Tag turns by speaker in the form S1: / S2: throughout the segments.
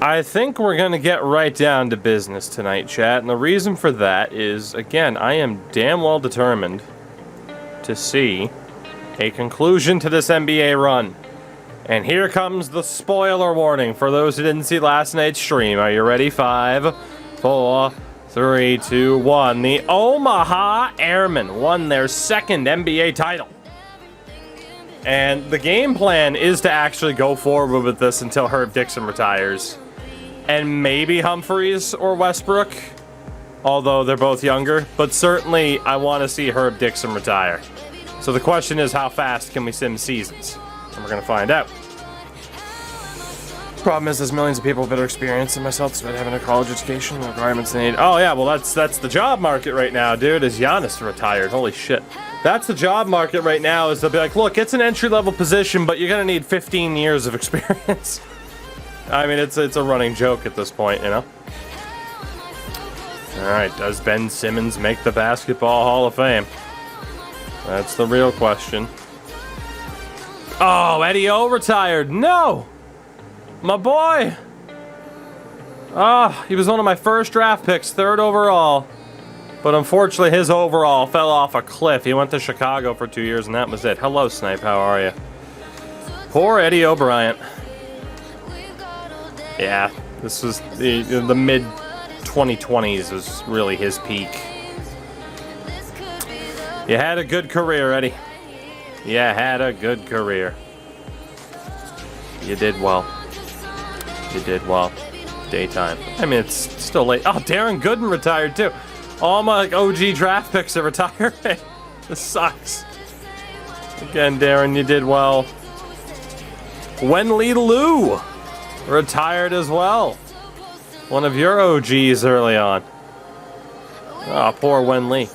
S1: I think we're going to get right down to business tonight, chat. And the reason for that is, again, I am damn well determined to see a conclusion to this NBA run. And here comes the spoiler warning for those who didn't see last night's stream. Are you ready? 5, 4, 3, 2, 1. The Omaha Airmen won their second NBA title. And the game plan is to actually go forward with this until Herb Dixon retires. And maybe Humphries or Westbrook, although they're both younger. But certainly, I want to see Herb Dixon retire. So the question is, how fast can we sim seasons? And we're going to find out. Problem is, there's millions of people with better experience than myself despite having a college education, the requirements they need. Oh yeah, well that's the job market right now, dude, is Giannis retired. Holy shit. That's the job market right now, is they'll be like, look, it's an entry-level position, but you're going to need 15 years of experience. I mean, it's a running joke at this point, you know? Alright, does Ben Simmons make the Basketball Hall of Fame? That's the real question. Oh, Eddie O retired. No! My boy! Ah, he was one of my first draft picks, 3rd overall. But unfortunately, his overall fell off a cliff. He went to Chicago for 2 years, and that was it. Hello, Snipe. How are you? Poor Eddie O'Brien. Yeah, this was the mid-2020s was really his peak. You had a good career, Eddie. You had a good career. You did well. You did well. Daytime. I mean, it's still late. Oh, Darren Gooden retired, too. All my OG draft picks are retiring. This sucks. Again, Darren, you did well. Wenli Liu retired as well. One of your OGs early on. Oh, poor Wenli.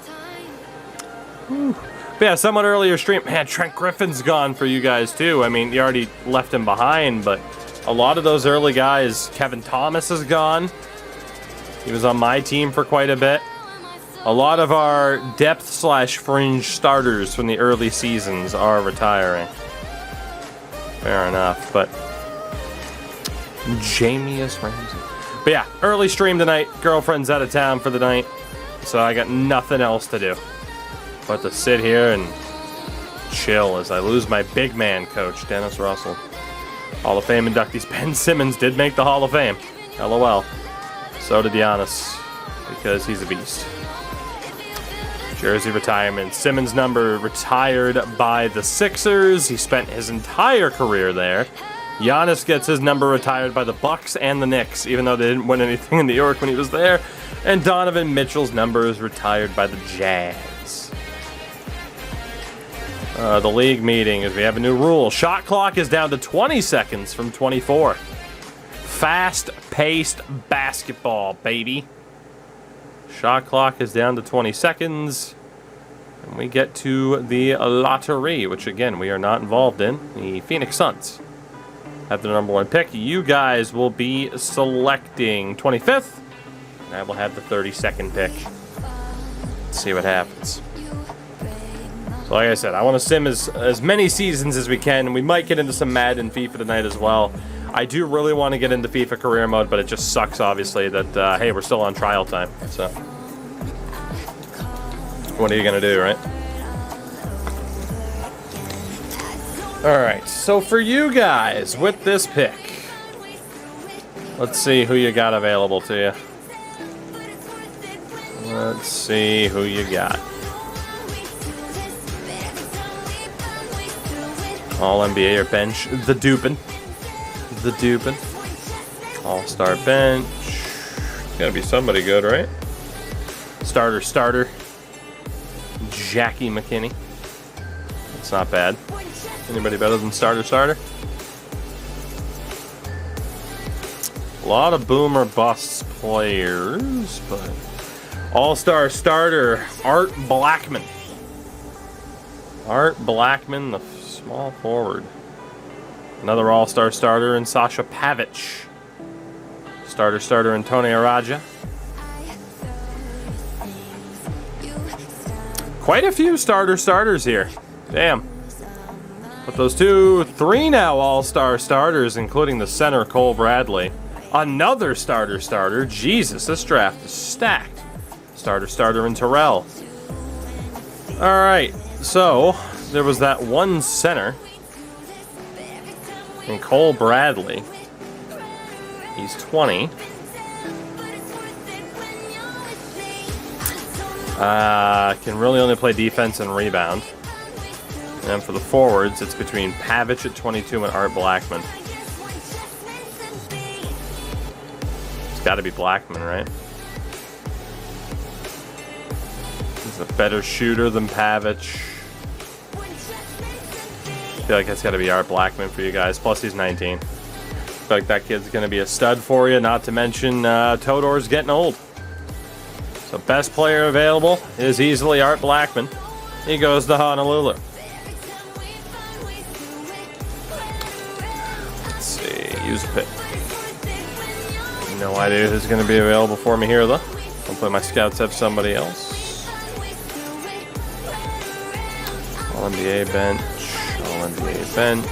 S1: But yeah, someone earlier streamed, man, Trent Griffin's gone for you guys too. I mean, you already left him behind, but a lot of those early guys, Kevin Thomas is gone. He was on my team for quite a bit. A lot of our depth/fringe starters from the early seasons are retiring. Fair enough, but Jamius Ramsey. But yeah, early stream tonight. Girlfriend's out of town for the night, so I got nothing else to do but to sit here and chill as I lose my big man coach, Dennis Russell. Hall of Fame inductees Ben Simmons did make the Hall of Fame. LOL. So did Giannis, because he's a beast. Jersey retirement. Simmons' number retired by the Sixers. He spent his entire career there. Giannis gets his number retired by the Bucks and the Knicks, even though they didn't win anything in New York when he was there. And Donovan Mitchell's number is retired by the Jazz. The league meeting is we have a new rule. Shot clock is down to 20 seconds from 24. Fast-paced basketball, baby. Shot clock is down to 20 seconds. And we get to the lottery, which, again, we are not involved in. The Phoenix Suns have the #1 pick. You guys will be selecting 25th. And I will have the 32nd pick. Let's see what happens. So like I said, I want to sim as many seasons as we can. And we might get into some Madden FIFA tonight as well. I do really want to get into FIFA career mode, but it just sucks, obviously, that, hey, we're still on trial time. So, what are you going to do, right? Alright, so for you guys, with this pick, let's see who you got available to you. Let's see who you got. All NBA or bench. The Dupin. The Dupin. All-star bench. It's gotta be somebody good, right? Starter. Jackie McKinney. That's not bad. Anybody better than starter? A lot of boomer busts players, but all-star starter, Art Blackman. Art Blackman, the small forward. Another all-star starter in Sasha Pavic. Starter Antonio Raja. Quite a few starters here. Damn. But those 3 now all-star starters, including the center Cole Bradley. Another starter. Jesus, this draft is stacked. Starter in Terrell. Alright, so there was that one center in Cole Bradley. He's 20. Can really only play defense and rebound. And then for the forwards, it's between Pavic at 22 and Art Blackman. It's got to be Blackman, right? He's a better shooter than Pavic. I feel like it's got to be Art Blackman for you guys. Plus, he's 19. I feel like that kid's going to be a stud for you. Not to mention, Todor's getting old. So best player available is easily Art Blackman. He goes to Honolulu. Let's see. Use a pick. No idea who's going to be available for me here, though. Hopefully my scouts have somebody else. All-NBA bench. All-NBA bench.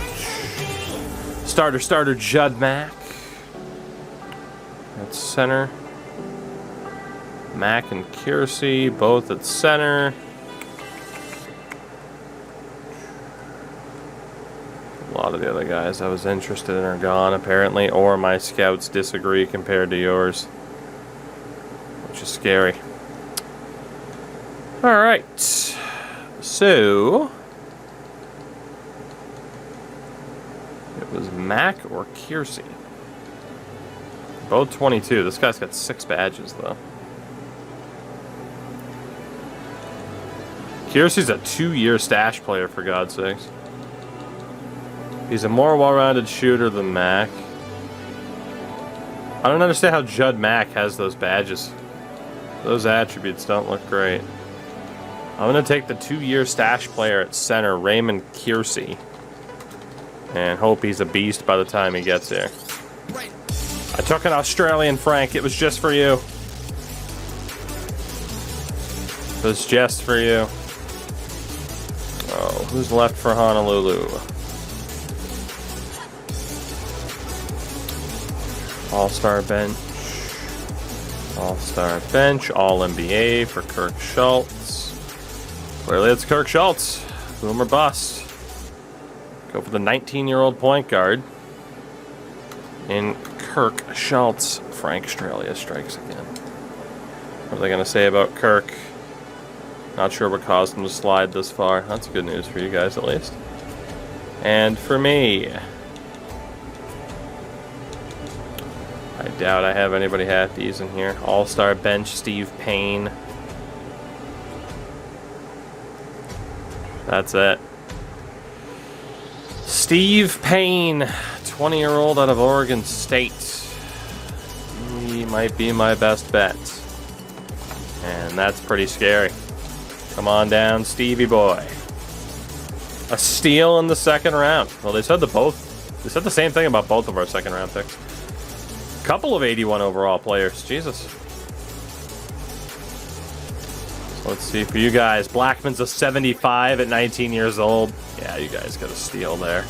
S1: Starter, Judd Mack. At center. Mack and Kiersey, both at center. A lot of the other guys I was interested in are gone, apparently, or my scouts disagree compared to yours, which is scary. All right, so it was Mack or Kiersey. Both 22. This guy's got 6 badges, though. Kiersey's a 2-year stash player, for God's sakes. He's a more well-rounded shooter than Mack. I don't understand how Judd Mack has those badges. Those attributes don't look great. I'm going to take the 2-year stash player at center, Raymond Kiersey, and hope he's a beast by the time he gets there. I took an Australian Frank. It was just for you. It was just for you. Oh, who's left for Honolulu? All-star bench. All-star bench. All-NBA for Kirk Schultz. Clearly it's Kirk Schultz. Boom or bust. Go for the 19-year-old point guard. In Kirk Schultz. Frank Australia strikes again. What are they going to say about Kirk? Not sure what caused him to slide this far. That's good news for you guys, at least. And for me, I doubt I have anybody half decent here. All-star bench, Steve Payne. That's it. Steve Payne, 20-year-old out of Oregon State. He might be my best bet. And that's pretty scary. Come on down, Stevie boy. A steal in the second round. Well, they said they said the same thing about both of our second round picks. Couple of 81 overall players. Jesus. So let's see for you guys. Blackman's a 75 at 19 years old. Yeah, you guys got a steal there.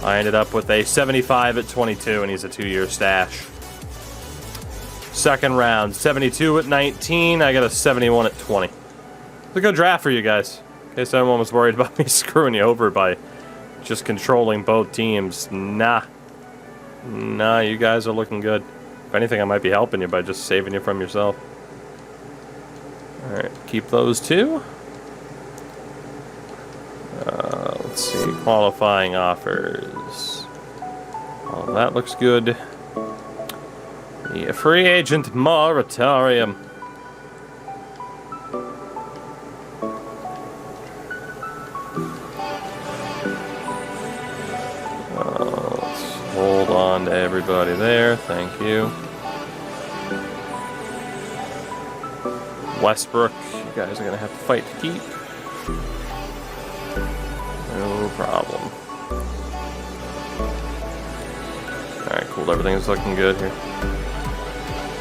S1: I ended up with a 75 at 22, and he's a 2-year stash. Second round, 72 at 19. I got a 71 at 20. It's a good draft for you guys. In case anyone was worried about me screwing you over by just controlling both teams. Nah, you guys are looking good. If anything, I might be helping you by just saving you from yourself. Alright, keep those two. Let's see, qualifying offers. Oh, that looks good. The free agent moratorium. Hold on to everybody there. Thank you. Westbrook, you guys are going to have to fight to keep. No problem. Alright, cool. Everything's looking good here.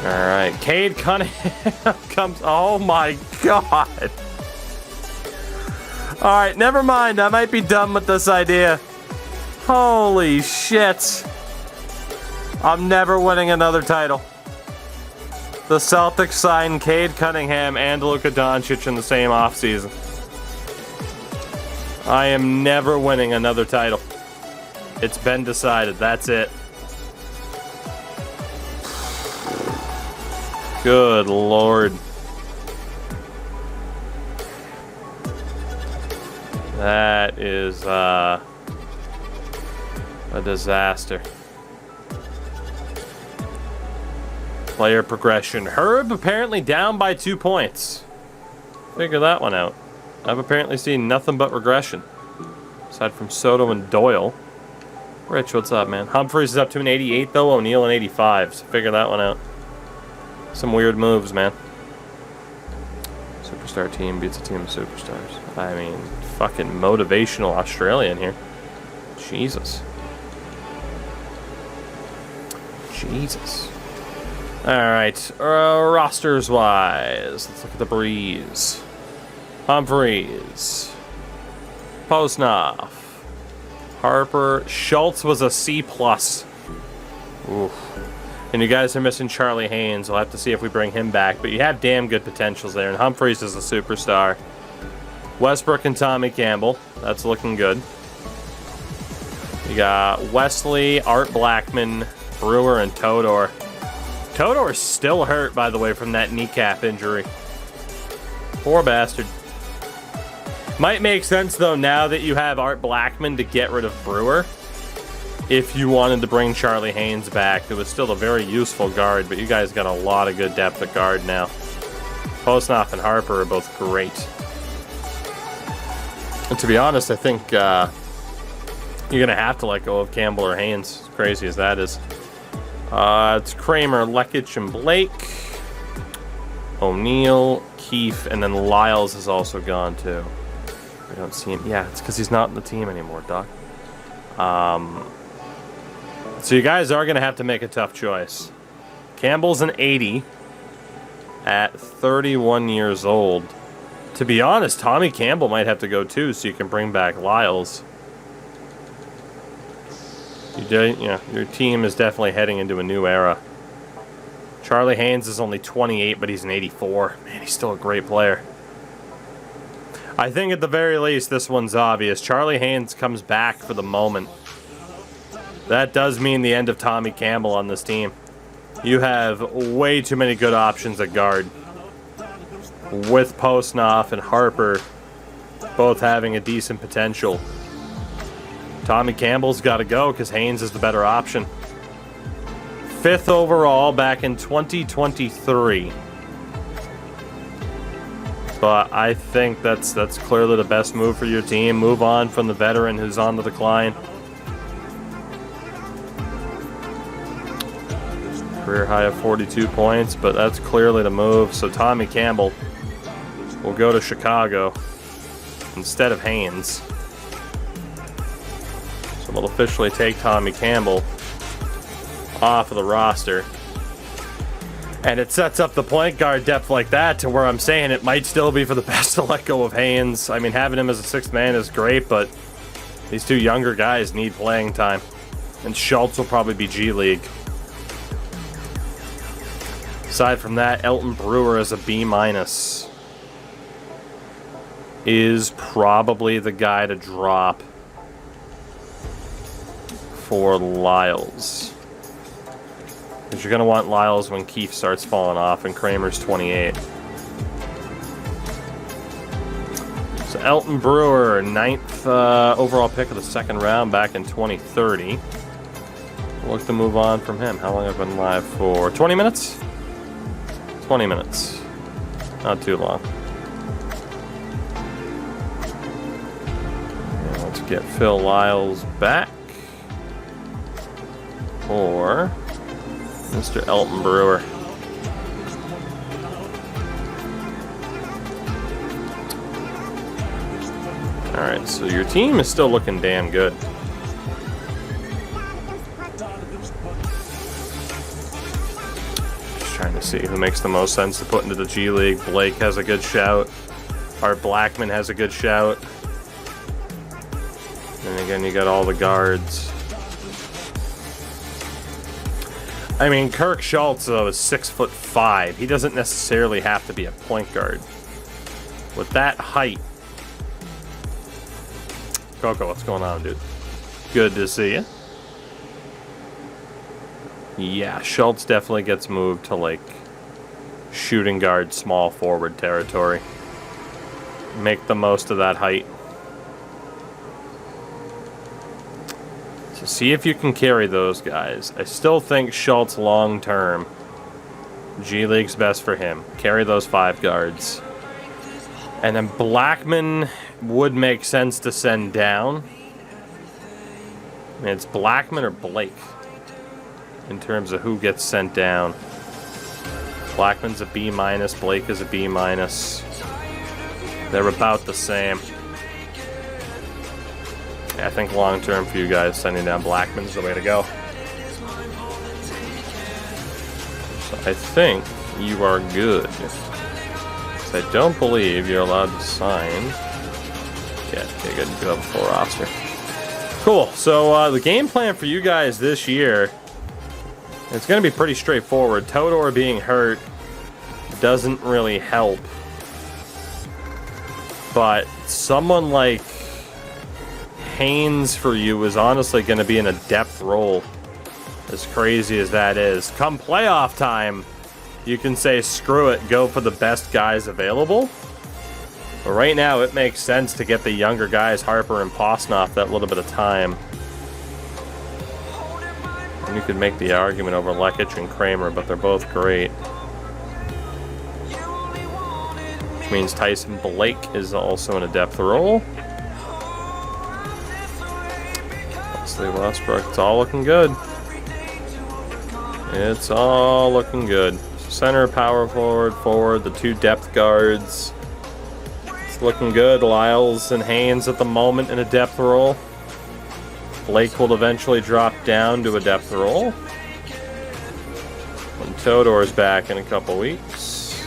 S1: Alright, Cade Cunningham comes. Oh my god. Alright, never mind. I might be done with this idea. Holy shit. I'm never winning another title. The Celtics signed Cade Cunningham and Luka Doncic in the same offseason. I am never winning another title. It's been decided. That's it. Good Lord. That is a disaster. Player progression. Herb apparently down by 2 points. Figure that one out. I've apparently seen nothing but regression. Aside from Soto and Doyle. Rich, what's up, man? Humphries is up to an 88, though. O'Neal an 85. So figure that one out. Some weird moves, man. Superstar team beats a team of superstars. I mean, fucking motivational Australian here. Jesus. Jesus. Alright, rosters-wise, let's look at the Breeze. Humphries. Posnoff. Harper. Schultz was a C+. Oof. And you guys are missing Charlie Haynes. We'll have to see if we bring him back, but you have damn good potentials there, and Humphries is a superstar. Westbrook and Tommy Campbell. That's looking good. You got Wesley, Art Blackman, Brewer, and Todor. Todor's still hurt, by the way, from that kneecap injury. Poor bastard. Might make sense, though, now that you have Art Blackman to get rid of Brewer. If you wanted to bring Charlie Haynes back, it was still a very useful guard, but you guys got a lot of good depth at guard now. Posnoff and Harper are both great. And to be honest, I think you're going to have to let go of Campbell or Haynes, as crazy as that is. It's Kramer, Lekic, and Blake. O'Neal, Keefe, and then Lyles is also gone too. We don't see him. Yeah, it's because he's not in the team anymore, Doc. So you guys are going to have to make a tough choice. Campbell's an 80 at 31 years old. To be honest, Tommy Campbell might have to go too, so you can bring back Lyles. Your team is definitely heading into a new era. Charlie Haynes is only 28, but he's an 84. Man, he's still a great player. I think at the very least, this one's obvious. Charlie Haynes comes back for the moment. That does mean the end of Tommy Campbell on this team. You have way too many good options at guard. With Posnoff and Harper both having a decent potential. Tommy Campbell's got to go because Haynes is the better option. 5th overall back in 2023. But I think that's clearly the best move for your team. Move on from the veteran who's on the decline. Career high of 42 points, but that's clearly the move. So Tommy Campbell will go to Chicago instead of Haynes. So we'll officially take Tommy Campbell off of the roster. And it sets up the point guard depth like that to where I'm saying it might still be for the best to let go of Haynes. I mean, having him as a 6th man is great, but these two younger guys need playing time. And Schultz will probably be G League. Aside from that, Elton Brewer is a B-. Is probably the guy to drop for Lyles. Because you're going to want Lyles when Keefe starts falling off and Kramer's 28. So Elton Brewer, 9th overall pick of the 2nd round back in 2030. We'll look to move on from him. How long have I been live for? 20 minutes? 20 minutes. Not too long. And let's get Phil Lyles back. Or Mr. Elton Brewer. Alright, so your team is still looking damn good. Trying to see who makes the most sense to put into the G League. Blake has a good shout. Art Blackman has a good shout. And again, you got all the guards. I mean, Kirk Schultz, though, is 6'5". He doesn't necessarily have to be a point guard. With that height... Coco, what's going on, dude? Good to see you. Yeah, Schultz definitely gets moved to, like, shooting guard, small forward territory. Make the most of that height. So see if you can carry those guys. I still think Schultz long-term, G League's best for him. Carry those 5 guards. And then Blackman would make sense to send down. I mean, it's Blackman or Blake in terms of who gets sent down. Blackman's a B-, Blake is a B-. They're about the same. Yeah, I think long-term for you guys, sending down Blackman's the way to go. So I think you are good. I don't believe you're allowed to sign. Yeah, okay, good. You have a full roster. Cool. So the game plan for you guys this year, it's going to be pretty straightforward. Todor being hurt doesn't really help. But someone like Haynes for you is honestly going to be in a depth role. As crazy as that is. Come playoff time, you can say, screw it, go for the best guys available. But right now, it makes sense to get the younger guys, Harper and Posnoff, that little bit of time. And you could make the argument over Lekic and Kramer, but they're both great. Which means Tyson Blake is also in a depth role. Wesley Westbrook, it's all looking good. It's all looking good. Center, power forward, the 2 depth guards. It's looking good. Lyles and Haynes at the moment in a depth role. Blake will eventually drop down to a depth role when Todor's back in a couple weeks.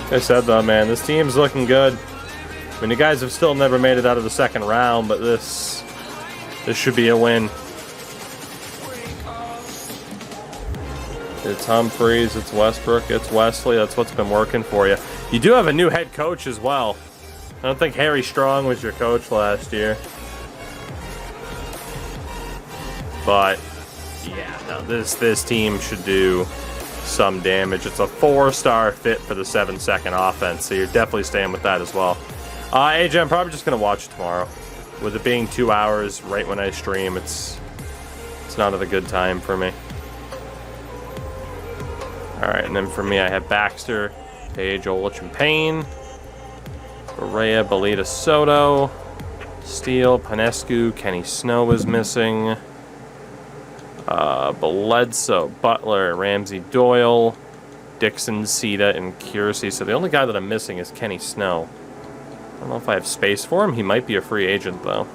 S1: Like I said, though, man, this team's looking good. I mean, you guys have still never made it out of the second round, but this should be a win. It's Humphreys, it's Westbrook, it's Wesley. That's what's been working for you. You do have a new head coach as well. I don't think Harry Strong was your coach last year. But, yeah, no, this team should do some damage. It's a 4-star fit for the 7-second offense, so you're definitely staying with that as well. AJ, I'm probably just going to watch it tomorrow. With it being 2 hours right when I stream, it's not at a good time for me. Alright, and then for me, I have Baxter, Page, Olich, and Payne. Correa, Belita, Soto. Steele, Panescu, Kenny Snow is missing. Bledsoe, Butler, Ramsey, Doyle, Dixon, Cita, and Kiersey. So the only guy that I'm missing is Kenny Snow. I don't know if I have space for him. He might be a free agent, though.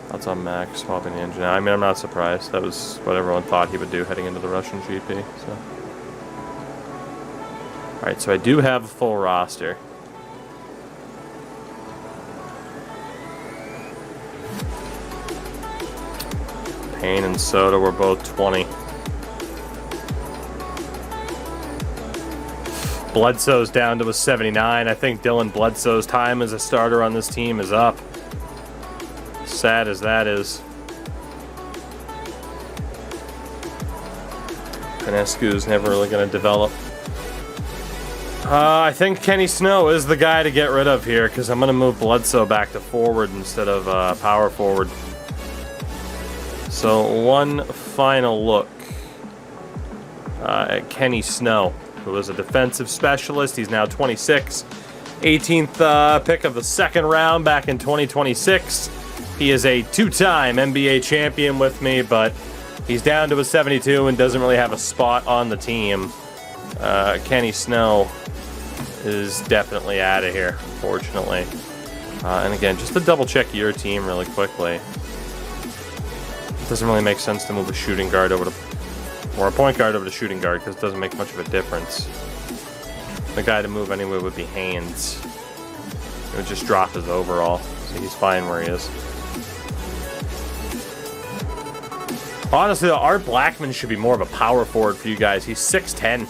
S1: That's on Max, swapping the engine. I mean, I'm not surprised. That was what everyone thought he would do heading into the Russian GP. So. Alright, so I do have a full roster. Payne and Soto were both 20. Bledsoe's down to a 79. I think Dylan Bledsoe's time as a starter on this team is up. Sad as that is. Panescu's never really going to develop. I think Kenny Snow is the guy to get rid of here because I'm going to move Bledsoe back to forward instead of power forward. So one final look at Kenny Snow, who was a defensive specialist. He's now 26. 18th pick of the second round back in 2026. He is a 2-time NBA champion with me, but he's down to a 72 and doesn't really have a spot on the team. Kenny Snow is definitely out of here, unfortunately. And again, just to double check your team really quickly. It doesn't really make sense to move a shooting guard over to, or a point guard over to shooting guard because it doesn't make much of a difference. The guy to move anyway would be Haynes. It would just drop his overall. So he's fine where he is. Honestly, though, Art Blackman should be more of a power forward for you guys. He's 6'10".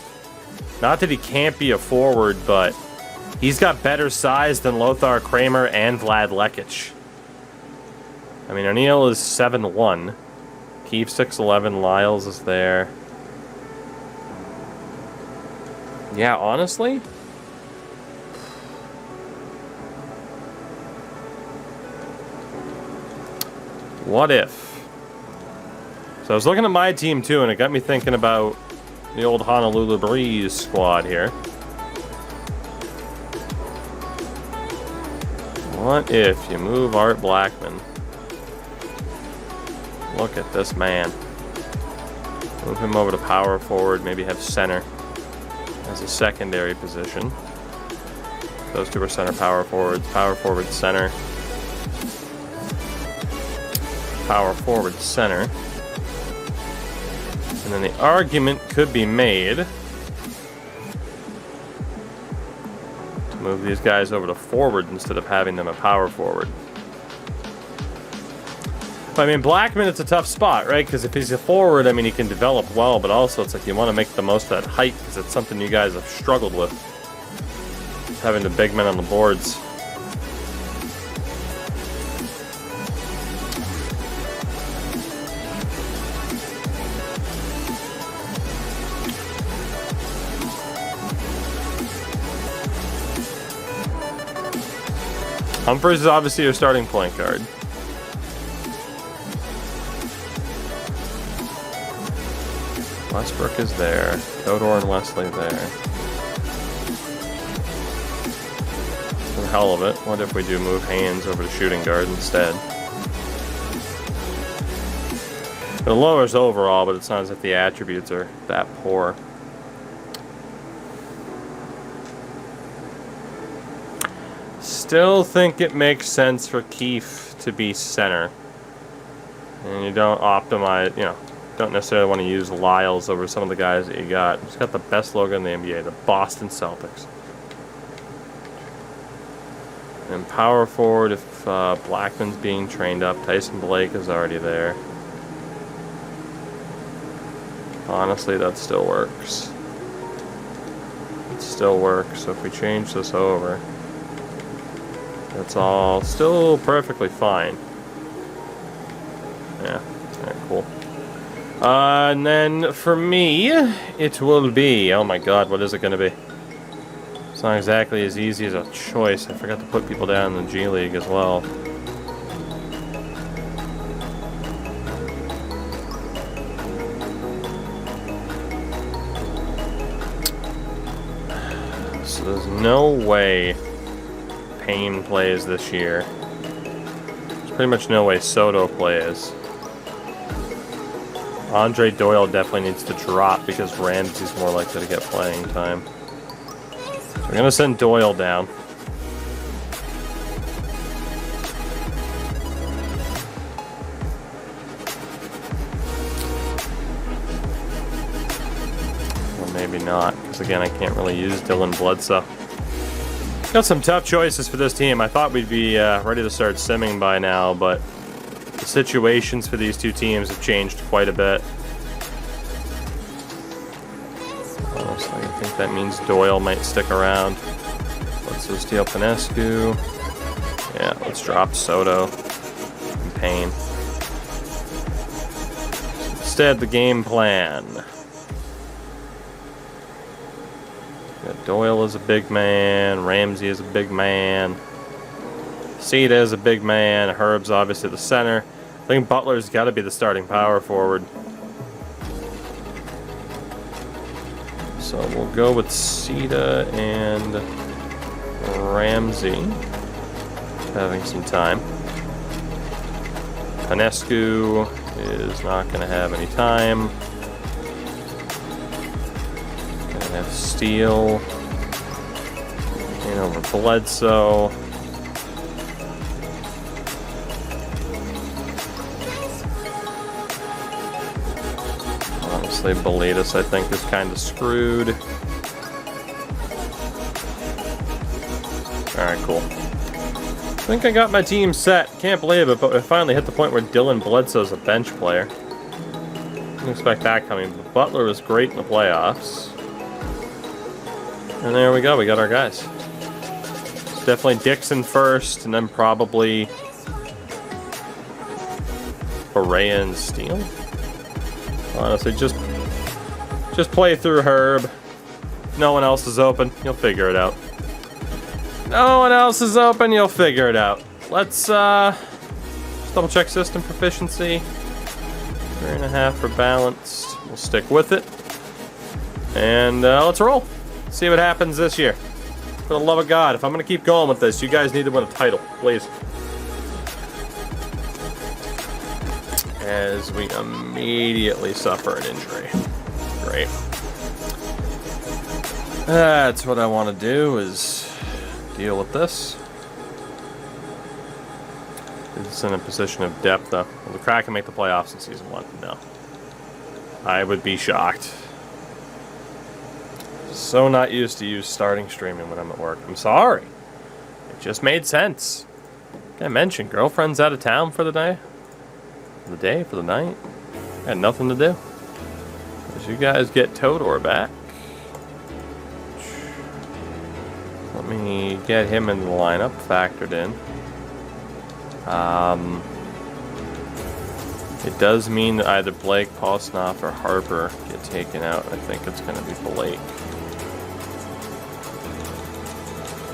S1: Not that he can't be a forward, but he's got better size than Lothar Kramer and Vlad Lekic. I mean, O'Neal is 7'1". Keefe 6'11". Lyles is there. Yeah, honestly, what if? So I was looking at my team too, and it got me thinking about the old Honolulu Breeze squad here. What if you move Art Blackman? Look at this man. Move him over to power forward, maybe have center as a secondary position. Those two are center power forwards. Power forward center. Power forward center. And then the argument could be made to move these guys over to forward instead of having them a power forward. But, I mean, Blackman, it's a tough spot, right? Because if he's a forward, I mean, he can develop well, but also it's like you want to make the most of that height because it's something you guys have struggled with. Having the big men on the boards. Humphries is obviously your starting point guard. Westbrook is there. Kodor and Wesley there. For the hell of it, what if we do move Haynes over to shooting guard instead? It lowers overall, but it's not as if the attributes are that poor. Still think it makes sense for Keefe to be center. And you don't optimize, you know, don't necessarily want to use Lyles over some of the guys that you got. He's got the best logo in the NBA, the Boston Celtics. And power forward, if Blackman's being trained up, Tyson Blake is already there. Honestly, that still works. It still works, so if we change this over, that's all still perfectly fine. Yeah, alright, cool. And then for me, it will be, oh my god, what is it going to be? It's not exactly as easy as a choice. I forgot to put people down in the G League as well. So there's no way Payne plays this year. There's pretty much no way Soto plays. Andre Doyle definitely needs to drop because Ramsey's more likely to get playing time. So we're going to send Doyle down. Or maybe not, because again, I can't really use Dylan Bledsoe. Got some tough choices for this team. I thought we'd be ready to start simming by now, but the situations for these two teams have changed quite a bit. Honestly, I think that means Doyle might stick around. Let's just steal Panescu. Yeah, let's drop Soto and Payne. Instead, the game plan. Doyle is a big man. Ramsey is a big man. Sita is a big man. Herb's obviously the center. I think Butler's got to be the starting power forward. So we'll go with Sita and Ramsey. Having some time. Panescu is not going to have any time. Gonna have Steele. And over Bledsoe. Honestly, Belitas, I think, is kind of screwed. Alright, cool. think I got my team set. Can't believe it, but I finally hit the point where Dylan Bledsoe's a bench player. Didn't expect that coming, but Butler was great in the playoffs. And there we go, we got our guys. It's definitely Dixon first, and then probably Barea and Steele. Honestly, just play through Herb. No one else is open, you'll figure it out. No one else is open, you'll figure it out. Let's just double check system proficiency. 3.5 for balanced. We'll stick with it. And let's roll. See what happens this year. For the love of God, if I'm going to keep going with this, you guys need to win a title, please. As we immediately suffer an injury. Great. That's what I want to do, is deal with this. It's in a position of depth, though. Will the Kraken make the playoffs in Season 1? No. I would be shocked. So not used to you starting streaming when I'm at work. I'm sorry. It just made sense. Like I mentioned, girlfriend's out of town for the day. For the day, for the night. Had nothing to do. As you guys get Todor back. Let me get him in the lineup, factored in. It does mean that either Blake, Posnoff, or Harper get taken out. I think it's going to be Blake.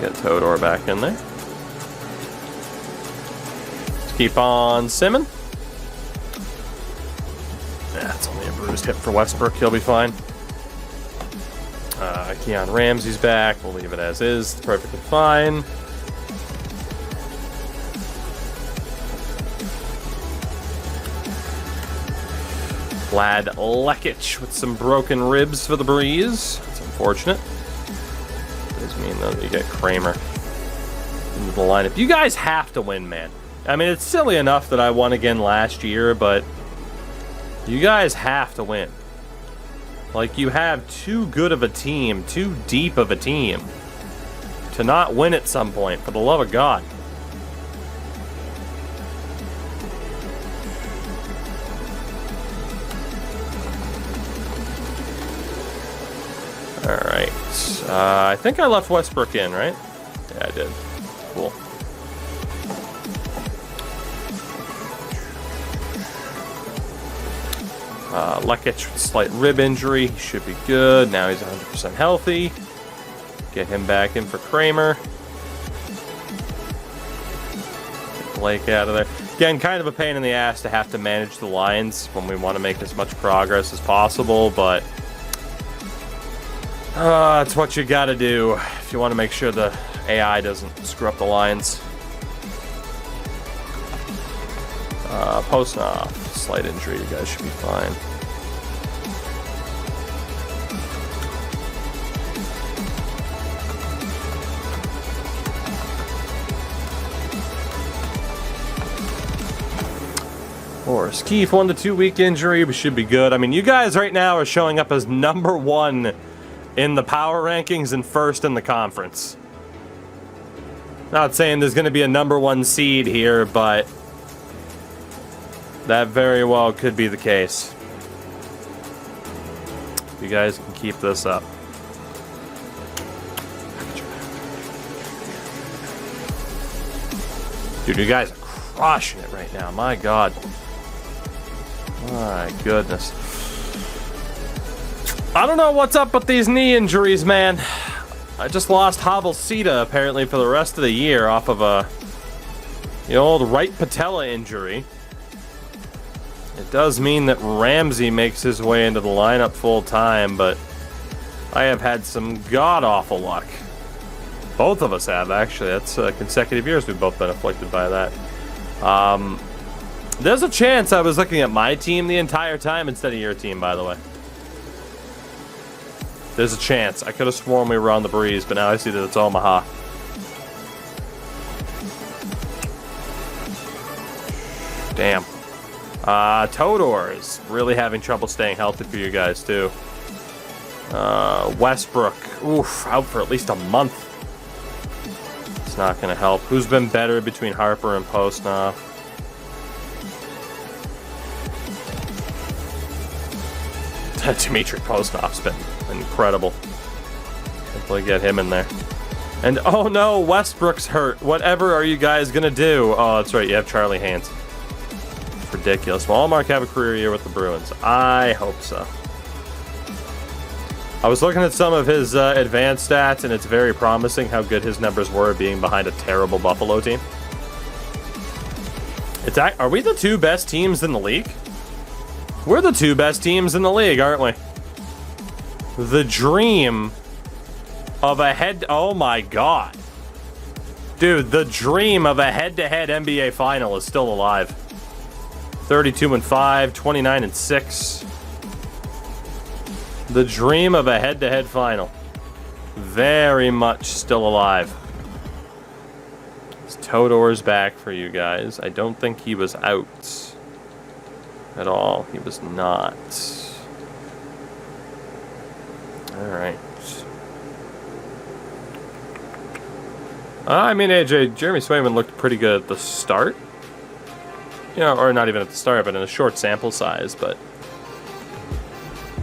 S1: Get Todor back in there. Let's keep on simming. That's only a bruised hip for Westbrook. He'll be fine. Keon Ramsey's back. We'll leave it as is. It's perfectly fine. Vlad Lekic with some broken ribs for the Breeze. That's unfortunate. It does mean, though, that you get Kramer into the lineup. You guys have to win, man. I mean, it's silly enough that I won again last year, but you guys have to win. Like, you have too good of a team, too deep of a team, to not win at some point, for the love of God. Alright. I think I left Westbrook in, right? Yeah, I did. Cool. Lekic with slight rib injury. He should be good. Now he's 100% healthy. Get him back in for Kramer. Get Blake out of there. Again, kind of a pain in the ass to have to manage the lines when we want to make as much progress as possible, but it's what you gotta do if you want to make sure the AI doesn't screw up the lines. Posnoff, slight injury, you guys should be fine. Or Skeef, 1 to 2 week injury, we should be good. I mean, you guys right now are showing up as #1 in the power rankings and first in the conference. Not saying there's going to be a #1 seed here, but that very well could be the case. You guys can keep this up. Dude, you guys are crushing it right now. My God. My goodness. I don't know what's up with these knee injuries, man. I just lost Havel Sita apparently for the rest of the year off of the old right patella injury. It does mean that Ramsey makes his way into the lineup full time, but I have had some god-awful luck. Both of us have, actually. That's consecutive years we've both been afflicted by that. There's a chance I was looking at my team the entire time instead of your team, by the way. There's a chance. I could have sworn we were on the Breeze, but now I see that it's Omaha. Damn. Todor is really having trouble staying healthy for you guys, too. Westbrook, oof, out for at least a month. It's not going to help. Who's been better between Harper and Postnoff? Dmitry Postnoff's been incredible. Hopefully get him in there. And oh no, Westbrook's hurt. Whatever are you guys gonna do? Oh, that's right, you have Charlie Haynes. It's ridiculous. Will Allmark have a career year with the Bruins? I hope so. I was looking at some of his advanced stats, and it's very promising how good his numbers were being behind a terrible Buffalo team. Are we the two best teams in the league? We're the two best teams in the league, aren't we? The dream of a head... Oh my god. Dude, the dream of a head-to-head NBA final is still alive. 32-5, 29-6. The dream of a head-to-head final. Very much still alive. Todor's back for you guys. I don't think he was out at all. He was not. Alright. I mean, AJ, Jeremy Swayman looked pretty good at the start. You know, or not even at the start, but in a short sample size, but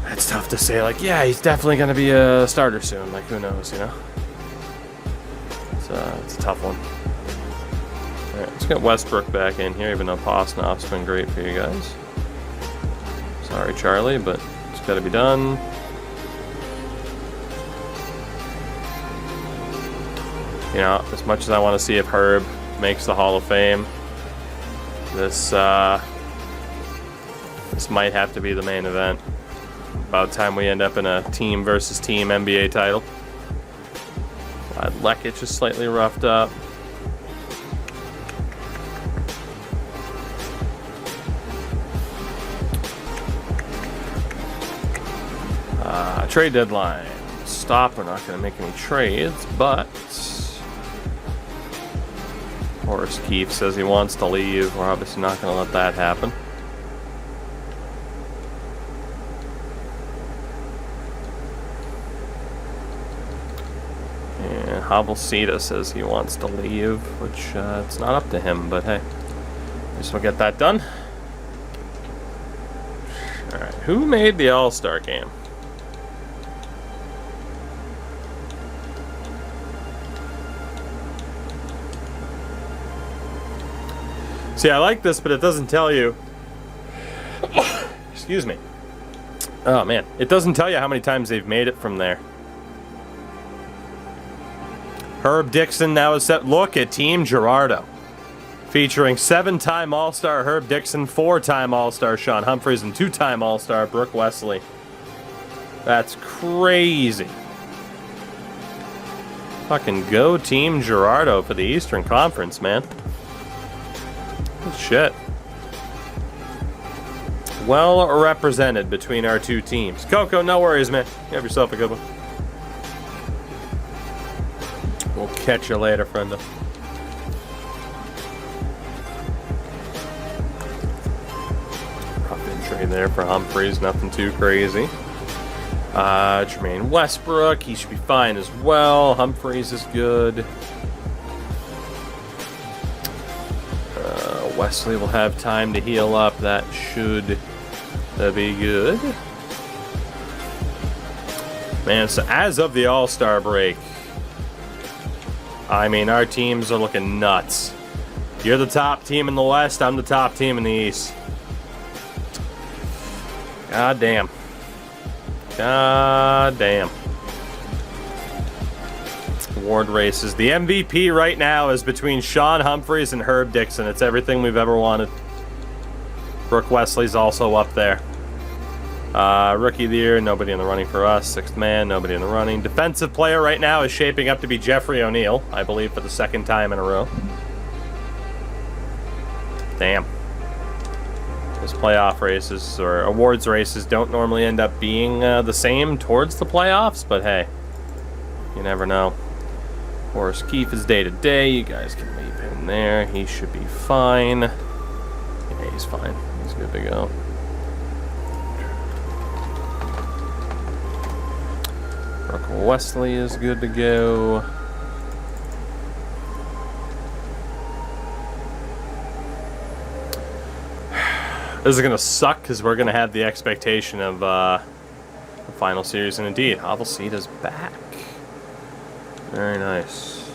S1: it's tough to say, like, yeah, he's definitely going to be a starter soon. Like, who knows, you know? It's a tough one. Alright, let's get Westbrook back in here, even though Postnoff's been great for you guys. Sorry, Charlie, but it's got to be done. You know, as much as I want to see if Herb makes the Hall of Fame, this might have to be the main event. About time we end up in a team versus team NBA title. Lekic is slightly roughed up. Trade deadline. Stop. We're not going to make any trades, but Horace Keefe says he wants to leave. We're obviously not going to let that happen. And Havelcita says he wants to leave, which it's not up to him, but hey, I guess we'll get that done. Alright, who made the All-Star game? See, I like this, but it doesn't tell you. Excuse me. Oh, man. It doesn't tell you how many times they've made it from there. Herb Dixon now is set. Look at Team Gerardo. Featuring 7-time All-Star Herb Dixon, 4-time All-Star Sean Humphreys, and 2-time All-Star Brooke Wesley. That's crazy. Fucking go Team Gerardo for the Eastern Conference, man. Shit. Well represented between our two teams. Coco, no worries, man. You have yourself a good one. We'll catch you later, friendo. Rough in trade there for Humphreys. Nothing too crazy. Jermaine Westbrook. He should be fine as well. Humphreys is good. Wesley will have time to heal up. That should be good. Man, so as of the All-Star break, I mean, our teams are looking nuts. You're the top team in the West. I'm the top team in the East. God damn. God damn. Award races. The MVP right now is between Sean Humphreys and Herb Dixon. It's everything we've ever wanted. Brooke Wesley's also up there. Rookie of the year, nobody in the running for us. Sixth man, nobody in the running. Defensive player right now is shaping up to be Jeffrey O'Neal, I believe, for the second time in a row. Damn. Those playoff races or awards races don't normally end up being the same towards the playoffs, but hey, you never know. Horace Keefe is day-to-day. You guys can leave him there. He should be fine. Yeah, he's fine. He's good to go. Brooke Wesley is good to go. This is going to suck because we're going to have the expectation of the final series. And indeed, Avalceda's back. Very nice.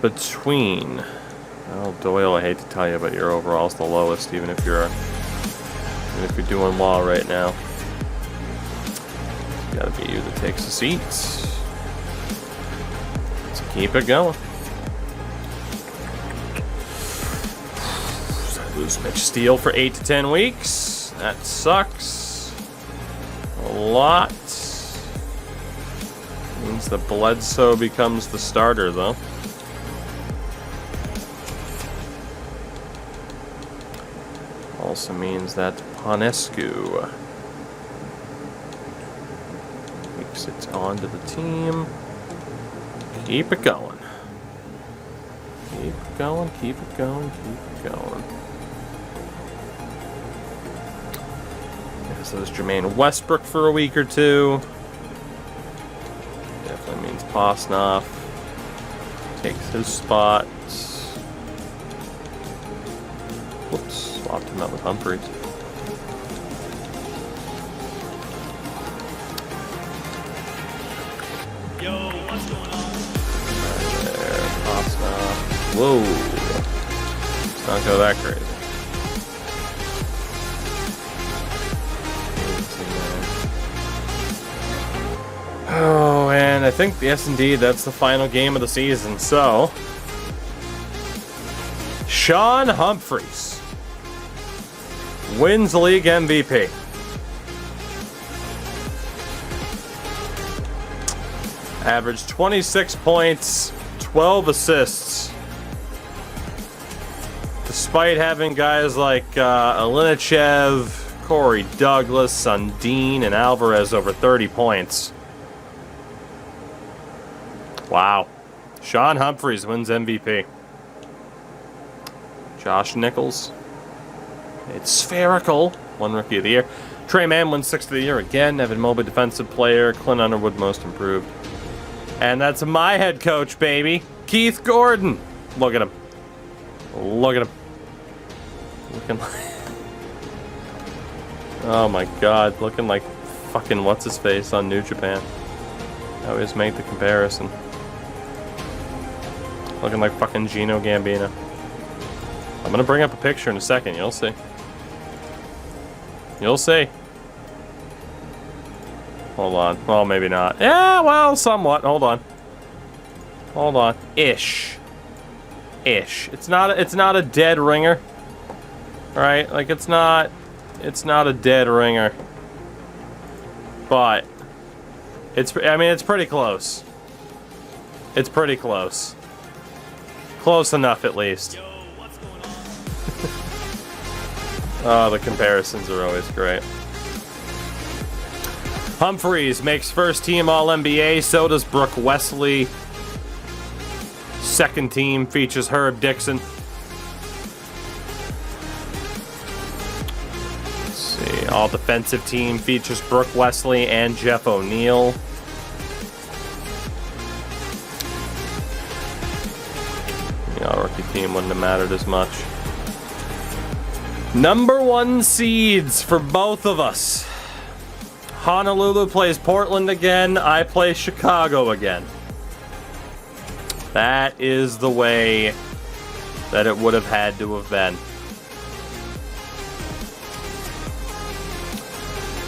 S1: Between... Well, Doyle, I hate to tell you, but your overall's the lowest, even if you're doing law right now. It's gotta be you that takes the seats. Let's keep it going. Lose Mitch Steele for 8 to 10 weeks. That sucks. A lot. Means that Bledsoe becomes the starter, though. Also means that Ponescu makes it onto the team. Keep it going. Keep it going, keep it going, keep it going. So there's Jermaine Westbrook for a week or two. Definitely means Posnoff takes his spot. Whoops, swapped him out with Humphries.
S2: Yo, what's going on?
S1: There, Posnoff. Whoa. Let's not go that crazy. Oh, and I think, yes indeed, that's the final game of the season, so... Sean Humphries wins the league MVP. Averaged 26 points, 12 assists. Despite having guys like Alinachev, Corey Douglas, Sundin, and Alvarez over 30 points. Wow. Sean Humphries wins MVP. Josh Nichols. It's spherical. One Rookie of the Year. Trey Mann wins 6th of the Year again. Evan Mobley Defensive Player. Clint Underwood Most Improved. And that's my head coach, baby. Keith Gordon. Look at him. Look at him. Looking like... Oh my god. Looking like fucking what's-his-face on New Japan. I always make the comparison. Looking like fucking Gino Gambino. I'm gonna bring up a picture in a second, you'll see. You'll see. Hold on. Well, maybe not. Yeah, well, somewhat. Hold on. Hold on. Ish. Ish. It's not a dead ringer. Right? Like it's not a dead ringer. But it's pretty close. It's pretty close. Close enough at least. Oh, the comparisons are always great. Humphries makes first team All-NBA, so does Brooke Wesley. Second team features Herb Dixon. Let's see, all defensive team features Brooke Wesley and Jeff O'Neal. The rookie team wouldn't have mattered as much. Number 1 seeds for both of us. Honolulu plays Portland again. I play Chicago again. That is the way that it would have had to have been.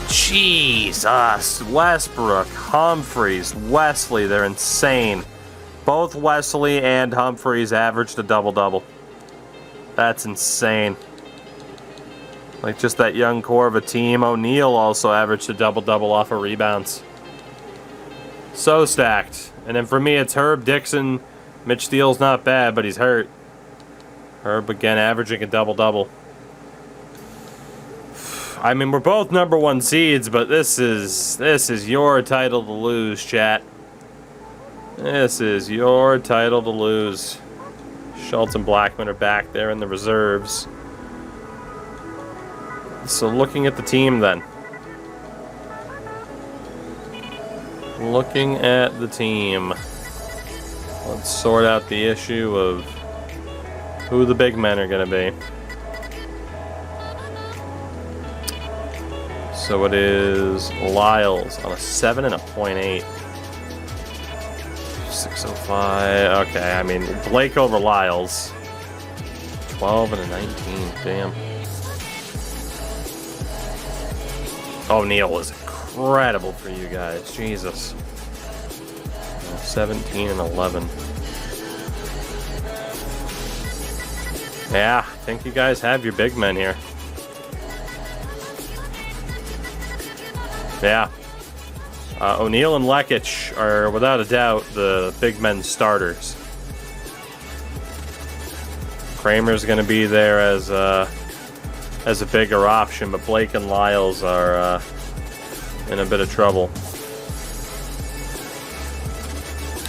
S1: Jesus. Westbrook, Humphries, Wesley, they're insane. Both Wesley and Humphries averaged a double-double. That's insane. Like, just that young core of a team. O'Neal also averaged a double-double off of rebounds. So stacked. And then for me, it's Herb Dixon. Mitch Steele's not bad, but he's hurt. Herb, again, averaging a double-double. I mean, we're both number 1 seeds, but this is your title to lose, chat. This is your title to lose. Schultz and Blackman are back there in the reserves. So looking at the team then. Looking at the team. Let's sort out the issue of who the big men are going to be. So it is Lyles on a 7 and a .8. 605. Okay, I mean, Blake over Lyles. 12 and a 19. Damn. O'Neal was incredible for you guys. Jesus. 17 and 11. Yeah, I think you guys have your big men here. Yeah. O'Neal and Lekic are, without a doubt, the big men starters. Kramer's going to be there as a bigger option, but Blake and Lyles are in a bit of trouble.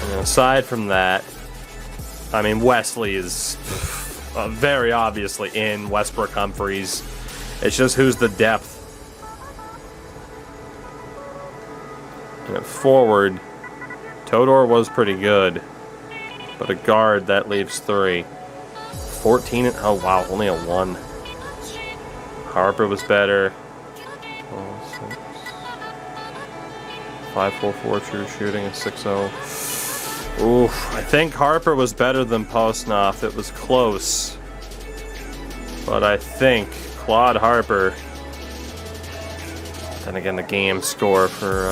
S1: And aside from that, I mean, Wesley is very obviously in. Westbrook, Humphries. It's just who's the depth. And at forward, Todor was pretty good, but a guard, that leaves 3. 14 and, oh wow, only a 1. Harper was better. 5.44 true shooting, a 6.0. Oof, I think Harper was better than Postnoff. It was close, but I think Claude Harper. Then again, the game score for.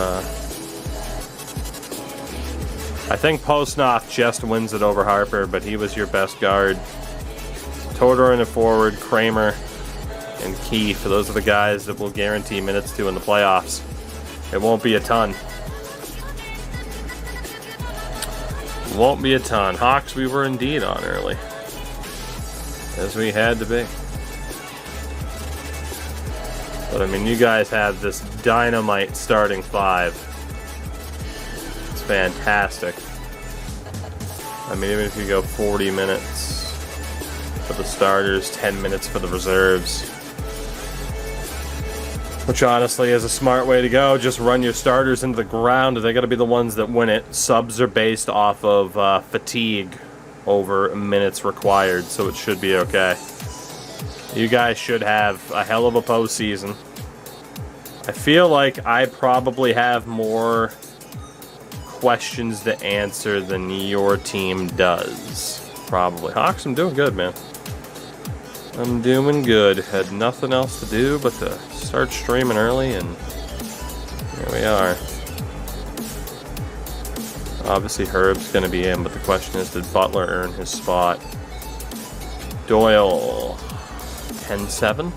S1: I think Postnoff just wins it over Harper, but he was your best guard. Todor in the forward, Kramer, and Keefe. Those are the guys that will guarantee minutes to in the playoffs. It won't be a ton. Won't be a ton. Hawks we were indeed on early, as we had to be. But I mean, you guys have this dynamite starting 5. It's fantastic. I mean, even if you go 40 minutes for the starters, 10 minutes for the reserves, which honestly is a smart way to go. Just run your starters into the ground. They got to be the ones that win it. Subs are based off of fatigue over minutes required, so it should be okay. You guys should have a hell of a postseason. I feel like I probably have more questions to answer than your team does. Probably. Hawks, I'm doing good, man. I'm doing good. Had nothing else to do but to start streaming early, and here we are. Obviously, Herb's going to be in, but the question is, did Butler earn his spot? Doyle, 10-7.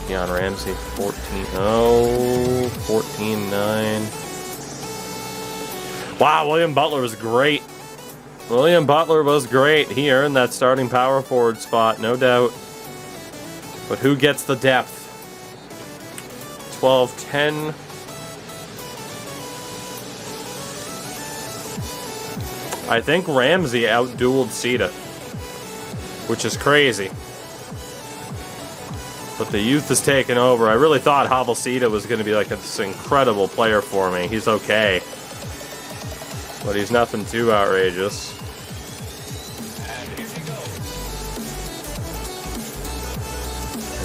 S1: Keon Ramsey, 14-0. 14-9. Wow, William Butler was great. William Butler was great. He earned that starting power forward spot, no doubt. But who gets the depth? 12-10. I think Ramsey outdueled Sita, which is crazy. But the youth is taking over. I really thought Havel Sita was going to be like this incredible player for me. He's okay, but he's nothing too outrageous.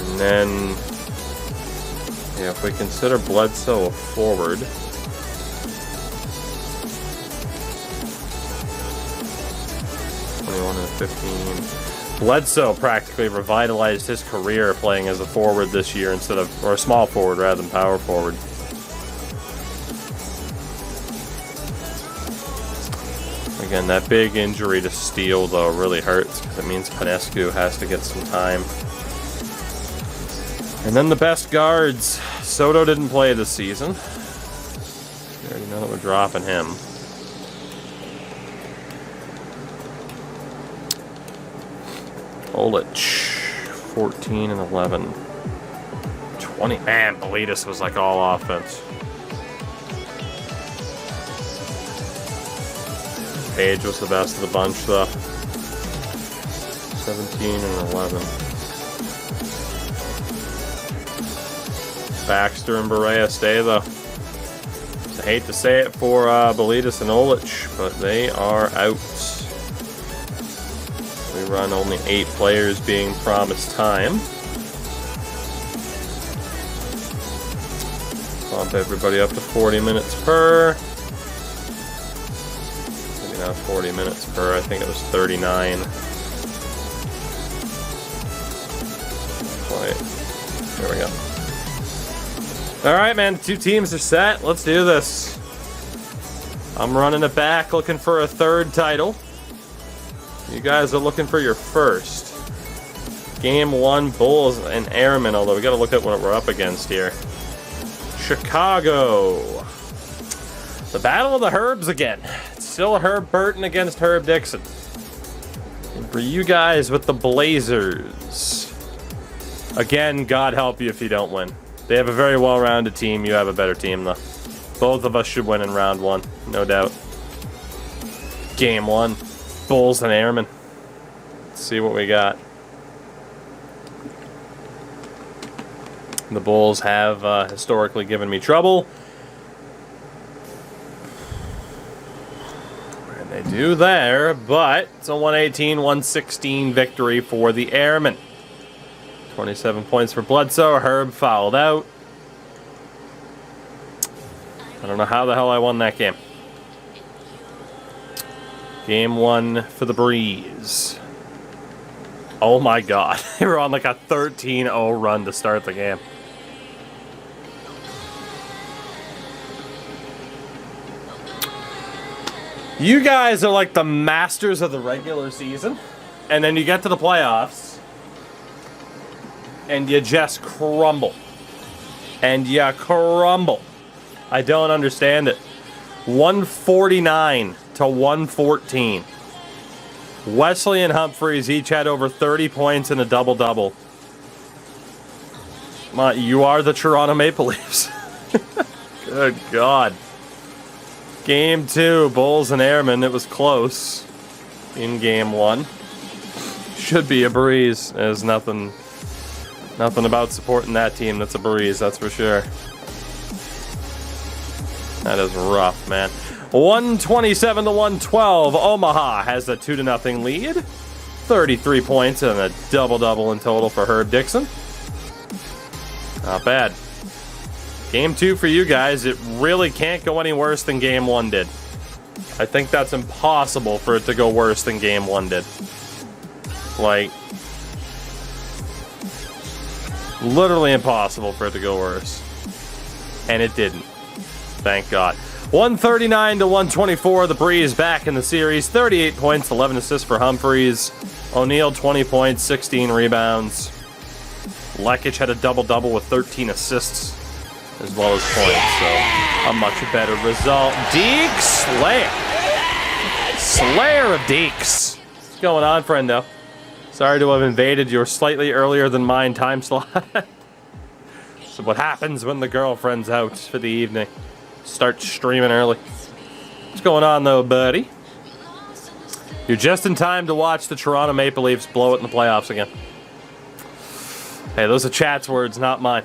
S1: And then, yeah, if we consider Bledsoe a forward, and 15. Bledsoe practically revitalized his career playing as a forward this year instead of, or a small forward rather than power forward. Again, that big injury to Steele though really hurts because it means Panescu has to get some time. And then the best guards. Soto didn't play this season. You already know that we're dropping him. Olich, 14 and 11. 20. Man, Belitis was like all offense. Page was the best of the bunch, though. 17 and 11. Baxter and Barea stay, though. I hate to say it for Belitis and Olich, but they are out. We run only 8 players being promised time. Bump everybody up to 40 minutes per. Maybe not 40 minutes per. I think it was 39. Wait. There we go. Alright, man. The two teams are set. Let's do this. I'm running it back, looking for a third title. You guys are looking for your first. Game 1, Bulls and Airmen, although we gotta look at what we're up against here. Chicago. The Battle of the Herbs again. It's still Herb Burton against Herb Dixon. And for you guys with the Blazers. Again, God help you if you don't win. They have a very well-rounded team. You have a better team, though. Both of us should win in round 1, no doubt. Game 1, Bulls and Airmen. Let's see what we got. The Bulls have historically given me trouble. And they do there, but it's a 118-116 victory for the Airmen. 27 points for Bledsoe. Herb fouled out. I don't know how the hell I won that game. Game 1 for the Breeze. Oh my god. They were on like a 13-0 run to start the game. You guys are like the masters of the regular season, and then you get to the playoffs, and you just crumble. And you crumble. I don't understand it. 149 to 114. Wesley and Humphreys each had over 30 points in a double-double. You are the Toronto Maple Leafs. Good God. Game 2, Bulls and Airmen. It was close in Game 1. Should be a breeze. There's nothing about supporting that team that's a breeze, that's for sure. That is rough, man. 127 to 112. Omaha has a 2-0 lead. 33 points and a double-double in total for Herb Dixon. Not bad. Game 2 for you guys. It really can't go any worse than Game 1 did. I think that's impossible for it to go worse than Game 1 did. Like, literally impossible for it to go worse. And it didn't. Thank God. 139 to 124. The Breeze back in the series. 38 points, 11 assists for Humphreys. O'Neal, 20 points, 16 rebounds. Lekic had a double-double with 13 assists as well as points. So a much better result. Deke Slayer. Slayer of Dekes. What's going on, friendo? Sorry to have invaded your slightly earlier than mine time slot. So what happens when the girlfriend's out for the evening? Start streaming early. What's going on, though, buddy? You're just in time to watch the Toronto Maple Leafs blow it in the playoffs again. Hey, those are chat's words, not mine.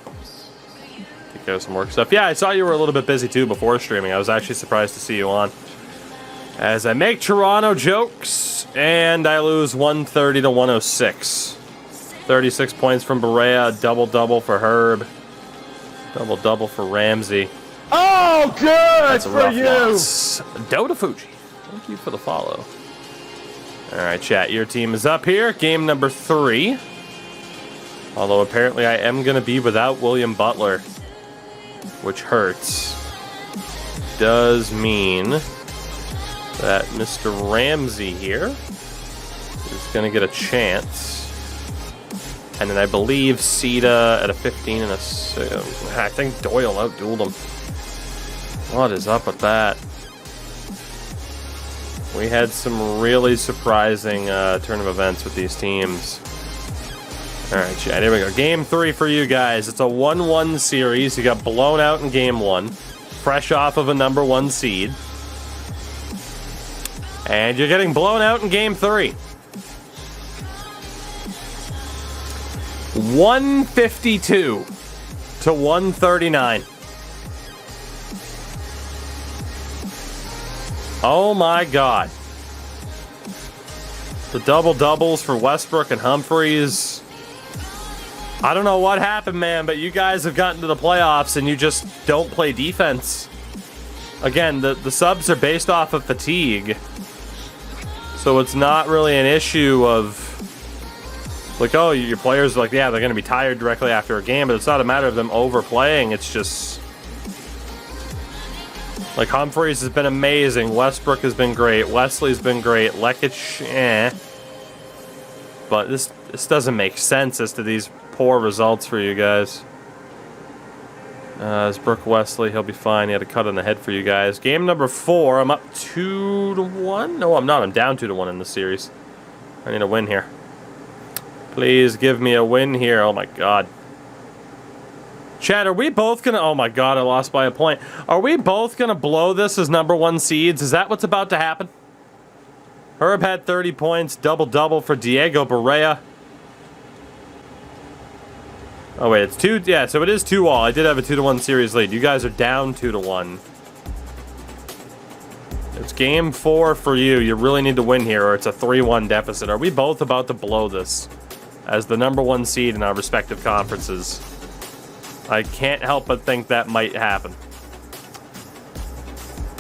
S1: Take care of some work stuff. Yeah, I saw you were a little bit busy, too, before streaming. I was actually surprised to see you on. As I make Toronto jokes, and I lose 130 to 106. 36 points from Berea, double-double for Herb. Double-double for Ramsey.
S3: Oh, good. That's for you.
S1: Loss. Dota Fuji, thank you for the follow. All right, chat, your team is up here. Game number 3. Although apparently I am going to be without William Butler, which hurts. Does mean that Mr. Ramsey here is going to get a chance. And then I believe Sita at a 15 and a 6. I think Doyle outdueled him. What is up with that? We had some really surprising turn of events with these teams. All right, chat, here we go. Game 3 for you guys. It's a 1-1 series. You got blown out in Game 1. Fresh off of a number 1 seed. And you're getting blown out in Game 3. 152 to 139. Oh my God. The double-doubles for Westbrook and Humphreys. I don't know what happened, man, but you guys have gotten to the playoffs and you just don't play defense. Again, the subs are based off of fatigue. So it's not really an issue of, like, oh, your players are like, yeah, they're going to be tired directly after a game, but it's not a matter of them overplaying. It's just, like, Humphries has been amazing. Westbrook has been great. Wesley's been great. Lekic, eh. But this doesn't make sense as to these poor results for you guys. It's Brooke Wesley. He'll be fine. He had a cut on the head for you guys. Game number 4. I'm up 2-1. No, I'm not. I'm down 2-1 in this series. I need a win here. Please give me a win here. Oh, my God. Chad, are we both going to... Oh, my God. I lost by a point. Are we both going to blow this as #1 seeds? Is that what's about to happen? Herb had 30 points. Double-double for Diego Barea. Oh, wait, it's 2... Yeah, so it is 2-all. I did have a 2-1 series lead. You guys are down 2-1. It's game 4 for you. You really need to win here, or it's a 3-1 deficit. Are we both about to blow this as the #1 seed in our respective conferences? I can't help but think that might happen.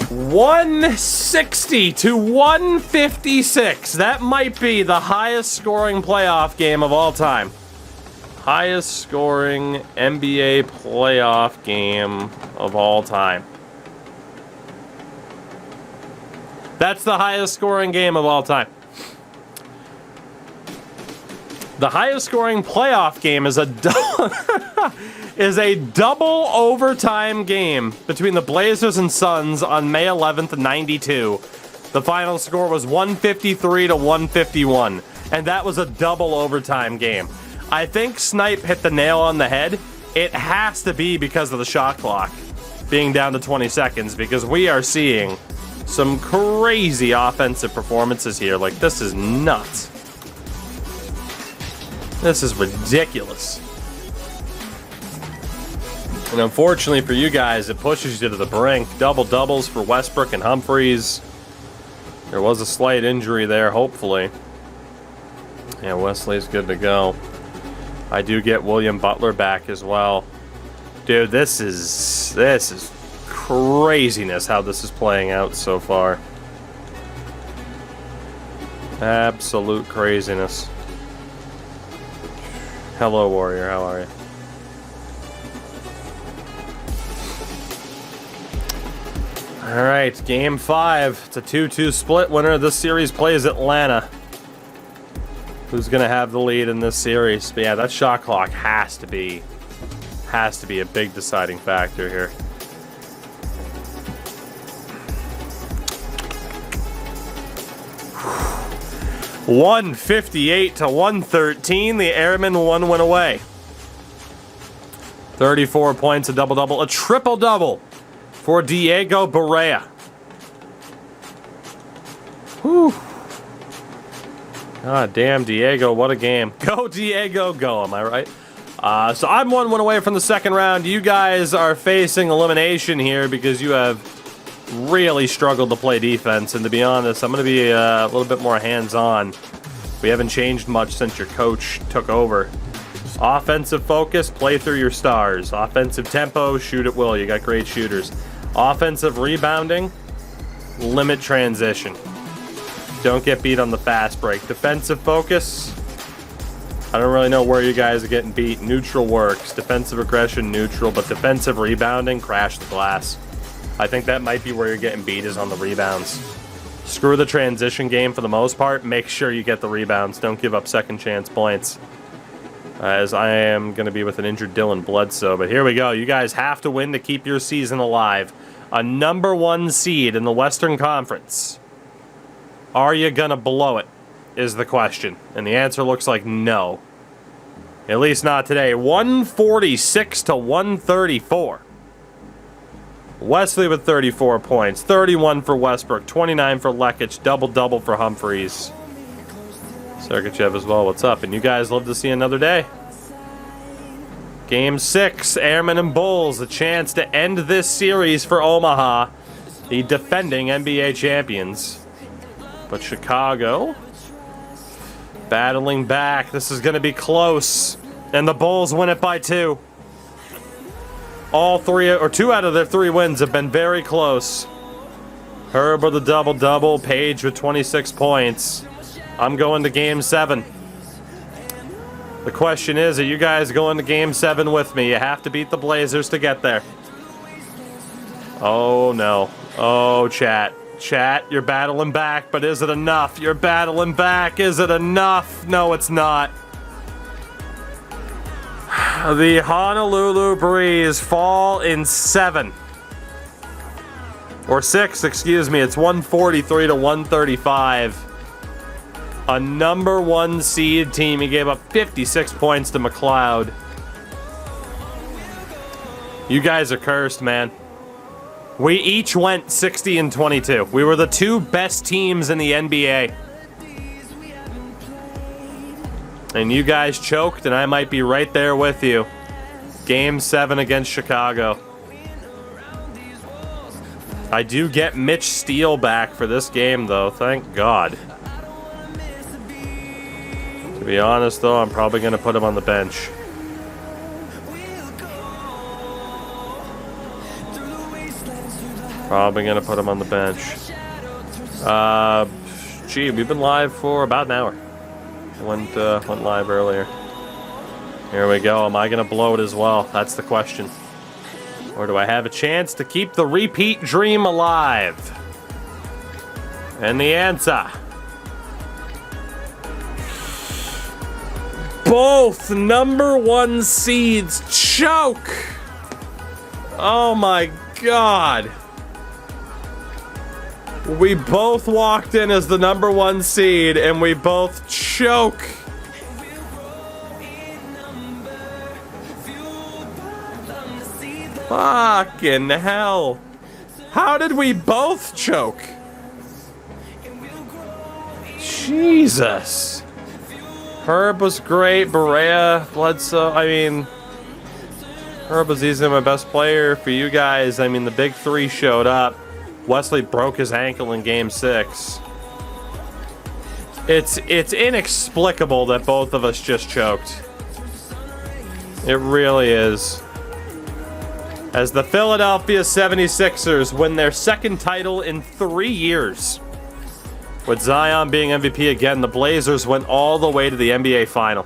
S1: 160 to 156. That might be the highest scoring playoff game of all time. Highest scoring NBA playoff game of all time. That's the highest scoring game of all time. The highest scoring playoff game is a double overtime game between the Blazers and Suns on May 11th, 92. The final score was 153 to 151, and that was a double overtime game. I think Snipe hit the nail on the head. It has to be because of the shot clock being down to 20 seconds, because we are seeing some crazy offensive performances here. Like, this is nuts. This is ridiculous. And unfortunately for you guys, it pushes you to the brink. Double-doubles for Westbrook and Humphries. There was a slight injury there, hopefully. Yeah, Wesley's good to go. I do get William Butler back as well. Dude, this is craziness how this is playing out so far. Absolute craziness. Hello, Warrior. How are you? All right, game 5. It's a 2-2 split winner. This series plays Atlanta. Who's going to have the lead in this series? But yeah, that shot clock has to be a big deciding factor here. $158 to 113. The Airmen 1 win away. 34 points, a double-double, a triple-double for Diego Barea. Whew. God damn, Diego, what a game. Go, Diego, go, am I right? So I'm 1 win away from the second round. You guys are facing elimination here because you have really struggled to play defense. And to be honest, I'm going to be a little bit more hands-on. We haven't changed much since your coach took over. Offensive focus, play through your stars. Offensive tempo, shoot at will. You got great shooters. Offensive rebounding, limit transition. Don't get beat on the fast break. Defensive focus, I don't really know where you guys are getting beat. Neutral works. Defensive aggression, neutral. But defensive rebounding, crash the glass. I think that might be where you're getting beat, is on the rebounds. Screw the transition game for the most part. Make sure you get the rebounds. Don't give up second chance points. As I am going to be with an injured Dylan Bledsoe. But here we go. You guys have to win to keep your season alive. A #1 seed in the Western Conference. Are you going to blow it, is the question. And the answer looks like no. At least not today. 146 to 134. Wesley with 34 points. 31 for Westbrook. 29 for Lekic. Double-double for Humphries. Sergachev as well. What's up? And you guys love to see another day. Game 6. Airmen and Bulls. A chance to end this series for Omaha. The defending NBA champions. But Chicago battling back. This is going to be close. And the Bulls win it by 2. All 3 or 2 out of their 3 wins have been very close. Herb with a double-double, Page with 26 points. I'm going to Game 7. The question is, are you guys going to Game 7 with me? You have to beat the Blazers to get there. Oh, no. Oh, chat. Chat, you're battling back, but is it enough? You're battling back. Is it enough? No, it's not. The Honolulu Breeze fall in 7. Or 6, excuse me. It's 143 to 135. A number 1 seed team. He gave up 56 points to McLeod. You guys are cursed, man. We each went 60 and 22. We were the 2 best teams in the NBA. And you guys choked, and I might be right there with you. Game 7 against Chicago. I do get Mitch Steele back for this game, though. Thank God. To be honest, though, I'm probably going to put him on the bench. Probably going to put him on the bench. Gee, we've been live for about an hour. Went live earlier. Here we go. Am I going to blow it as well? That's the question. Or do I have a chance to keep the repeat dream alive? And the answer. Both number 1 seeds choke. Oh my God. We both walked in as the number 1 seed, and we both choke. Fucking hell. How did we both choke? Jesus. Herb was great. Barea, Bledsoe. I mean, Herb was easily my best player. For you guys, I mean, the big 3 showed up. Wesley broke his ankle in Game 6. It's inexplicable that both of us just choked. It really is. As the Philadelphia 76ers win their 2nd title in 3 years. With Zion being MVP again, the Blazers went all the way to the NBA Final.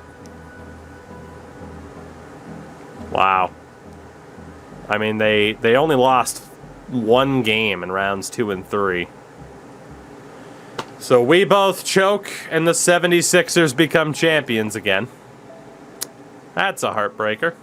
S1: Wow. I mean, they only lost 1 game in rounds 2 and 3. So we both choke, and the 76ers become champions again. That's a heartbreaker.